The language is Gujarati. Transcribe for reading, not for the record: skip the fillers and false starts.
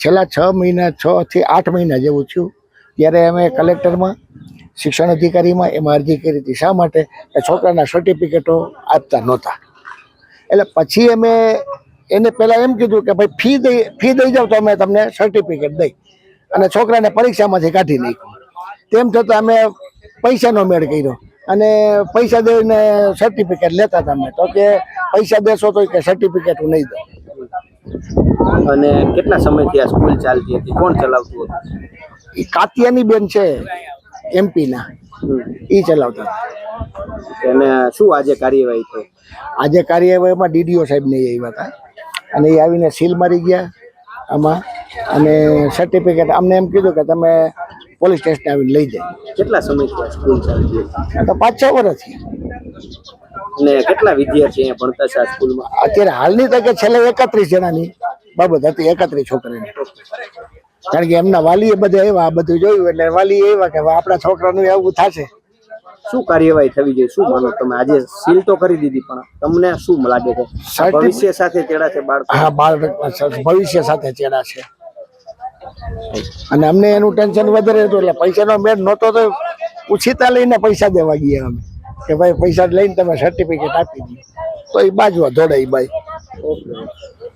છેલ્લા 6 મહિના 6 થી 8 મહિના જેવું થયું ત્યારે અમે કલેક્ટરમાં શિક્ષણ અધિકારીમાં એમાં અરજી કરી હતી. શા માટે? કે છોકરાના સર્ટિફિકેટો આપતા નહોતા. એટલે પછી અમે એને પહેલાં એમ કીધું કે ભાઈ ફી દઈ જાવ તો અમે તમને સર્ટિફિકેટ દઈ, અને છોકરાને પરીક્ષામાંથી કાઢી નાખ્યો. તેમ છતાં અમે પૈસાનો મેળ કર્યો અને પૈસા દઈને સર્ટિફિકેટ લેતા હતા. અમે તો કે પૈસા દેશો તો કે સર્ટિફિકેટ હું નહીં દઉં. અને કેટલા સમયથી આ સ્કૂલ ચાલતી હતી? કોણ ચલાવતું હતું? એ કાતિયાની બેન છે એમપીના, એ ચલાવતા હતા. અને શું આજે કાર્યવાહી થઈ? આજે કાર્યવાહીમાં ડીડીઓ સાહેબ ને આવ્યા હતા અને એ આવીને સીલ મારી ગયા આમાં, અને સર્ટિફિકેટ અમને એમ કીધું કે તમે પોલીસ સ્ટેશન આવીને લઈ જાય. કેટલા સમયથી આ સ્કૂલ ચાલતી હતી? તો 5-6 વર્ષથી. અને કેટલા વિદ્યાર્થી અહીંયા ભણતા છે આ સ્કૂલમાં? અત્યારે હાલની તકે છેલ્લે 31 જણાની બાબત હતી, 31 છોકરાની. કારણ કે એમના વાલીએ બધે આવ્યા, આ બધું જોયું એટલે વાલી આવ્યા કે આપણા છોકરાનું એવું થશે. શું કાર્યવાહી થવી જોઈએ? શું માનો તમે? આજે સીલ તો કરી દીધી, પણ તમને શું લાગે છે? ભવિષ્ય સાથે ચેડા છે બાળકો? હા, બાળક ભવિષ્ય સાથે ચેડા છે અને અમને એનું ટેન્શન વધારે હતું. એટલે પૈસાનો મેળ નહોતો તો ઉછીતા લઈને પૈસા દેવા ગયા અમે કે ભાઈ પૈસા લઈને તમે સર્ટિફિકેટ આપી દીધું. તો એ બાજવા દોડાઈ ભાઈ.